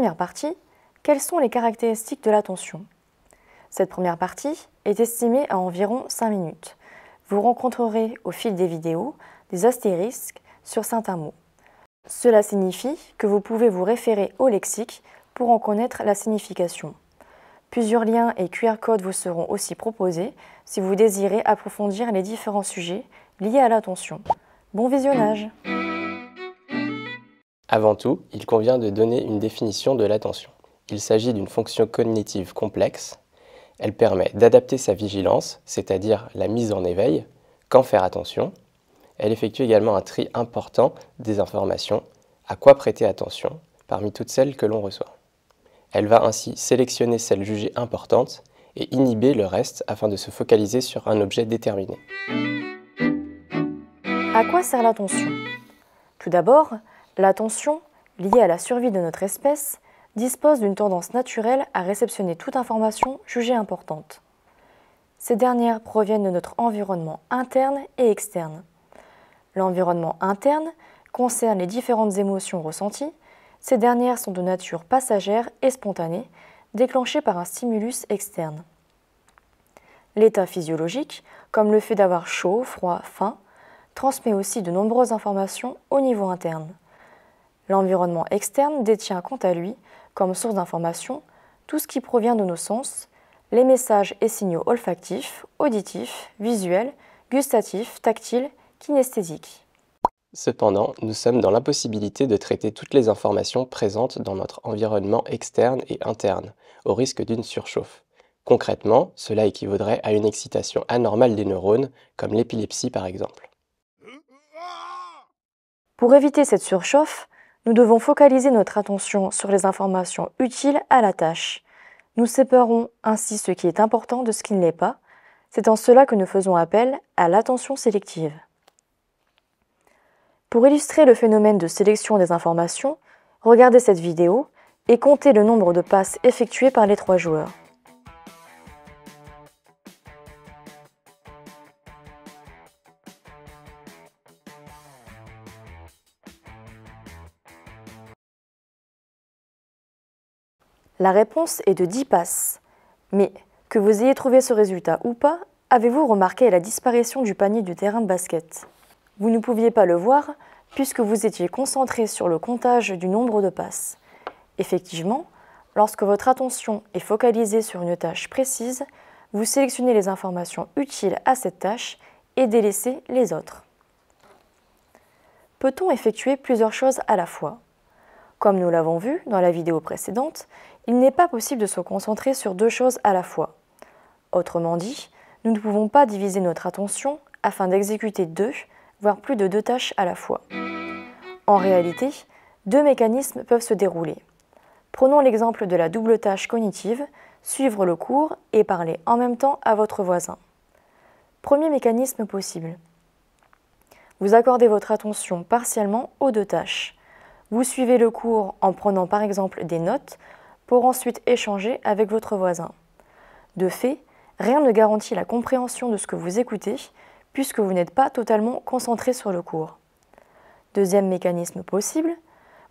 première partie, quelles sont les caractéristiques de l'attention? Cette première partie est estimée à environ 5 minutes. Vous rencontrerez au fil des vidéos des astérisques sur certains mots. Cela signifie que vous pouvez vous référer au lexique pour en connaître la signification. Plusieurs liens et QR codes vous seront aussi proposés si vous désirez approfondir les différents sujets liés à l'attention. Bon visionnage! Avant tout, il convient de donner une définition de l'attention. Il s'agit d'une fonction cognitive complexe. Elle permet d'adapter sa vigilance, c'est-à-dire la mise en éveil, quand faire attention. Elle effectue également un tri important des informations, à quoi prêter attention, parmi toutes celles que l'on reçoit. Elle va ainsi sélectionner celles jugées importantes et inhiber le reste afin de se focaliser sur un objet déterminé. À quoi sert l'attention? Tout d'abord, l'attention, liée à la survie de notre espèce, dispose d'une tendance naturelle à réceptionner toute information jugée importante. Ces dernières proviennent de notre environnement interne et externe. L'environnement interne concerne les différentes émotions ressenties. Ces dernières sont de nature passagère et spontanée, déclenchées par un stimulus externe. L'état physiologique, comme le fait d'avoir chaud, froid, faim, transmet aussi de nombreuses informations au niveau interne. L'environnement externe détient quant à lui, comme source d'information, tout ce qui provient de nos sens, les messages et signaux olfactifs, auditifs, visuels, gustatifs, tactiles, kinesthésiques. Cependant, nous sommes dans l'impossibilité de traiter toutes les informations présentes dans notre environnement externe et interne, au risque d'une surchauffe. Concrètement, cela équivaudrait à une excitation anormale des neurones, comme l'épilepsie par exemple. Pour éviter cette surchauffe, nous devons focaliser notre attention sur les informations utiles à la tâche. Nous séparons ainsi ce qui est important de ce qui ne l'est pas. C'est en cela que nous faisons appel à l'attention sélective. Pour illustrer le phénomène de sélection des informations, regardez cette vidéo et comptez le nombre de passes effectuées par les 3 joueurs. La réponse est de 10 passes. Mais que vous ayez trouvé ce résultat ou pas, avez-vous remarqué la disparition du panier du terrain de basket? Vous ne pouviez pas le voir puisque vous étiez concentré sur le comptage du nombre de passes. Effectivement, lorsque votre attention est focalisée sur une tâche précise, vous sélectionnez les informations utiles à cette tâche et délaissez les autres. Peut-on effectuer plusieurs choses à la fois? Comme nous l'avons vu dans la vidéo précédente, il n'est pas possible de se concentrer sur 2 choses à la fois. Autrement dit, nous ne pouvons pas diviser notre attention afin d'exécuter 2, voire plus de 2 tâches à la fois. En réalité, 2 mécanismes peuvent se dérouler. Prenons l'exemple de la double tâche cognitive, suivre le cours et parler en même temps à votre voisin. Premier mécanisme possible. Vous accordez votre attention partiellement aux 2 tâches. Vous suivez le cours en prenant par exemple des notes pour ensuite échanger avec votre voisin. De fait, rien ne garantit la compréhension de ce que vous écoutez puisque vous n'êtes pas totalement concentré sur le cours. Deuxième mécanisme possible,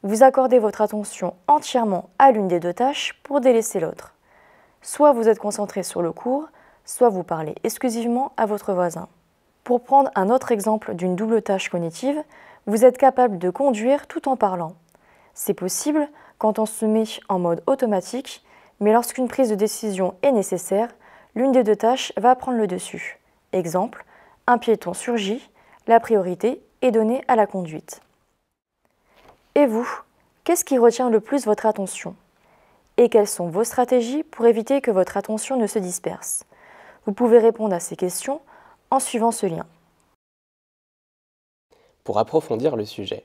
vous accordez votre attention entièrement à l'une des 2 tâches pour délaisser l'autre. Soit vous êtes concentré sur le cours, soit vous parlez exclusivement à votre voisin. Pour prendre un autre exemple d'une double tâche cognitive, vous êtes capable de conduire tout en parlant. C'est possible quand on se met en mode automatique, mais lorsqu'une prise de décision est nécessaire, l'une des 2 tâches va prendre le dessus. Exemple, un piéton surgit, la priorité est donnée à la conduite. Et vous, qu'est-ce qui retient le plus votre attention? Et quelles sont vos stratégies pour éviter que votre attention ne se disperse? Vous pouvez répondre à ces questions en suivant ce lien. Pour approfondir le sujet,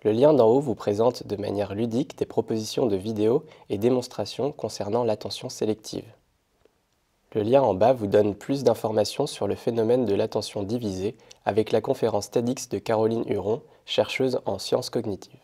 le lien d'en haut vous présente de manière ludique des propositions de vidéos et démonstrations concernant l'attention sélective. Le lien en bas vous donne plus d'informations sur le phénomène de l'attention divisée avec la conférence TEDx de Caroline Huron, chercheuse en sciences cognitives.